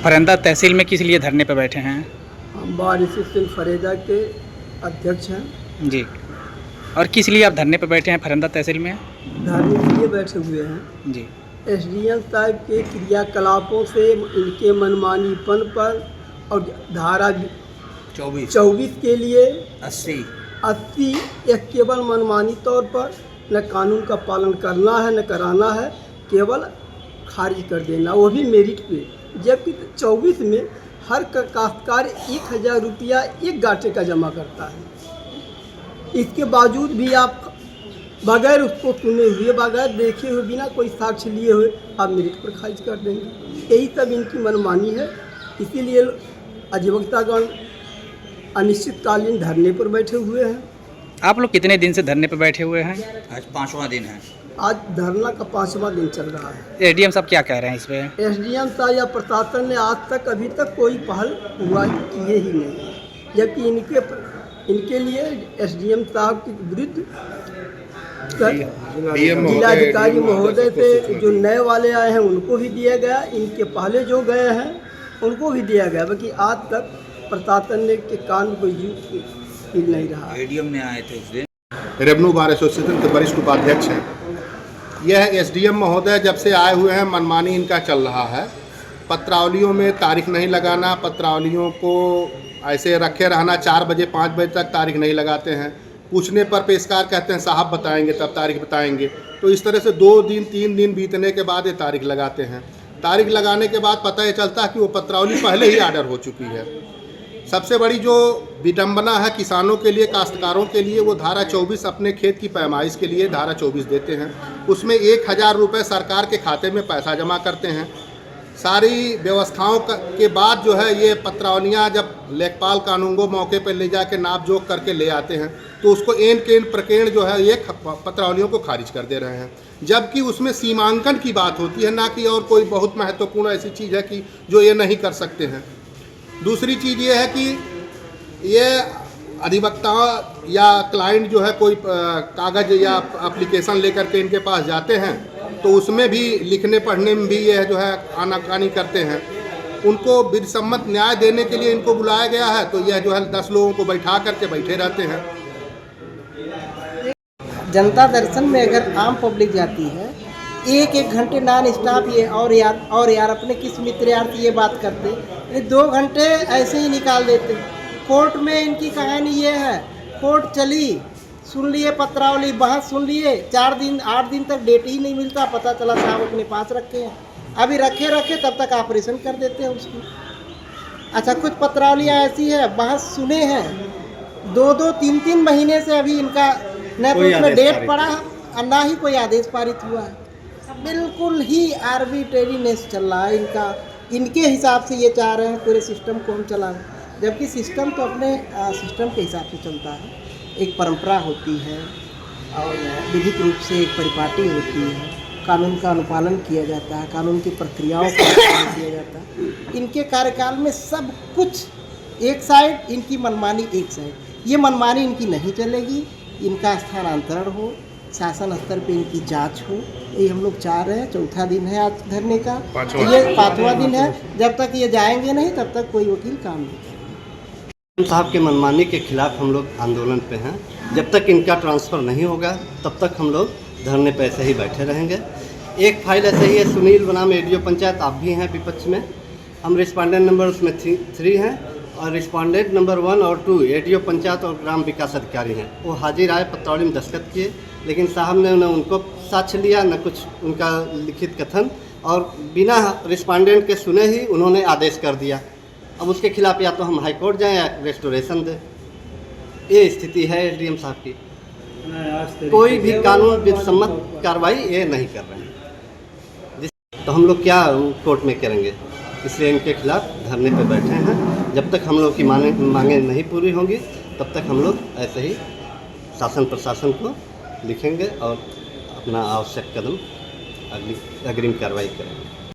फरंदा तहसील में किस लिए धरने पर बैठे हैं? हम बारिश सिंह फरेजा के अध्यक्ष हैं। जी। और किस लिए आप धरने पर बैठे हैं फरंदा तहसील में? धरने के लिए बैठे हुए हैं। जी। एसडीएम साहब के क्रियाकलापों से, इनके मनमानीपन पर और धारा 24 के लिए 80 एक केवल मनमानी तौर पर न कानून का पालन करना है न कराना है, केवल खारिज कर देना, वो भी मेरिट पे। जबकि 24 में हर काश्तकार 1000 रुपया एक गाटे का जमा करता है। इसके बावजूद भी आप बगैर उसको सुने हुए, बगैर देखे हुए, बिना कोई साक्ष्य लिए हुए आप मेरिट पर खारिज कर देंगे। यही सब इनकी मनमानी है। इसीलिए अधिवक्तागण अनिश्चितकालीन धरने पर बैठे हुए हैं। आप लोग कितने दिन से धरने पर बैठे हुए हैं? आज 5वां दिन है। आज धरना का 5वां दिन चल रहा है। एसडीएम साहब क्या कह रहे हैं इस पे? एसडीएम साहब या प्रशासन ने आज तक अभी तक कोई पहल हुआ किए ही नहीं, जबकि इनके लिए एसडीएम साहब के विरुद्ध जिलाधिकारी महोदय से जो नए वाले आए हैं उनको भी दिया गया, इनके पहले जो गए हैं उनको भी दिया गया, बाकी आज तक प्रशासन ने के कान में कोई हिल नहीं रहा। एडीएम ने आए थे उस दिन। रेवेन्यू बार एसोसिएशन के वरिष्ठ उपाध्यक्ष हैं। यह एसडीएम महोदय जब से आए हुए हैं मनमानी इनका चल रहा है। पत्रावलियों में तारीख नहीं लगाना, पत्रावलियों को ऐसे रखे रहना, 4 बजे 5 बजे तक तारीख नहीं लगाते हैं। पूछने पर पेशकार कहते हैं साहब बताएंगे तब तारीख बताएंगे। तो इस तरह से 2 दिन 3 दिन बीतने के बाद ये तारीख लगाते हैं। तारीख लगाने के बाद पता ये चलता है कि वो पत्रावली पहले ही आर्डर हो चुकी है। सबसे बड़ी जो विडंबना है किसानों के लिए, काश्तकारों के लिए, वो धारा 24 अपने खेत की पैमाइश के लिए धारा 24 देते हैं। उसमें 1000 रुपये सरकार के खाते में पैसा जमा करते हैं। सारी व्यवस्थाओं के बाद जो है ये पत्रावलियाँ जब लेखपाल कानूनगो मौके पर ले जाके नाप जोख करके ले आते हैं तो उसको एन केन प्रकेण जो है ये पत्रावलियों को खारिज कर दे रहे हैं। जबकि उसमें सीमांकन की बात होती है, ना कि और कोई बहुत महत्वपूर्ण ऐसी चीज़ है कि जो ये नहीं कर सकते हैं। दूसरी चीज़ ये है कि ये अधिवक्ता या क्लाइंट जो है कोई कागज़ या एप्लीकेशन लेकर के इनके पास जाते हैं तो उसमें भी लिखने पढ़ने में भी ये जो है आनाकानी करते हैं। उनको विधिसम्मत न्याय देने के लिए इनको बुलाया गया है तो यह जो है 10 लोगों को बैठा करके बैठे रहते हैं। जनता दर्शन में अगर आम पब्लिक जाती है, 1 घंटे नॉन स्टॉप ये और यार अपने किस मित्र यार से ये बात करते, 2 घंटे ऐसे ही निकाल देते। कोर्ट में इनकी कहानी ये है, कोर्ट चली, सुन लिए पत्रावली, बहस सुन लिए, 4 दिन 8 दिन तक डेट ही नहीं मिलता। पता चला साहब अपने पास रखे हैं, अभी रखे तब तक ऑपरेशन कर देते हैं उसकी। अच्छा, कुछ पत्रावलियाँ ऐसी है, बहस सुने हैं 2-2 3-3 महीने से अभी इनका न तो उसमें डेट पड़ा और ना ही कोई आदेश पारित हुआ है। बिल्कुल ही आर्बिट्रेरीनेस चल रहा है इनका। इनके हिसाब से ये चाह रहे हैं पूरे सिस्टम को हम चलाएं, जबकि सिस्टम तो अपने सिस्टम के हिसाब से चलता है। एक परंपरा होती है और विधिक रूप से एक परिपाटी होती है, कानून का अनुपालन किया जाता है, कानून की प्रक्रियाओं का अनुपालन किया जाता है। इनके कार्यकाल में सब कुछ एक साइड, इनकी मनमानी एक साइड। ये मनमानी इनकी नहीं चलेगी, इनका स्थानांतरण हो, शासन स्तर पे इनकी जांच हो, ये हम लोग चाह रहे हैं। 4था दिन है आज धरने का, ये 5वां दिन है। जब तक ये जाएंगे नहीं तब तक कोई वकील काम नहीं करेगा। साहब के मनमानी के खिलाफ हम लोग आंदोलन पे हैं। जब तक इनका ट्रांसफ़र नहीं होगा तब तक हम लोग धरने पे ऐसे ही बैठे रहेंगे। एक फाइल ऐसे ही है, सुनील बनाम एडीओ पंचायत, आप भी हैं विपक्ष में। हम रिस्पॉन्डेंट नंबर उसमें 3 हैं और रिस्पॉन्डेंट नंबर 1 और 2 एडीओ पंचायत और ग्राम विकास अधिकारी हैं। वो हाजिर आए, पत्रावली में दस्तखत किए, लेकिन साहब ने न उनको साक्ष्य लिया, न कुछ उनका लिखित कथन, और बिना रिस्पॉन्डेंट के सुने ही उन्होंने आदेश कर दिया। अब उसके खिलाफ या तो हम हाई कोर्ट जाएँ या रेस्टोरेशन दें। ये स्थिति है एसडीएम साहब की। कोई भी कानून विधिसम्मत कार्रवाई ये नहीं कर रहे हैं, तो हम लोग क्या कोर्ट में करेंगे। इसलिए इनके खिलाफ धरने पे बैठे हैं। जब तक हम लोग की मांगें नहीं पूरी होंगी तब तक हम लोग ऐसे ही शासन प्रशासन को लिखेंगे और अपना आवश्यक कदम अग्रिम कार्रवाई करेंगे।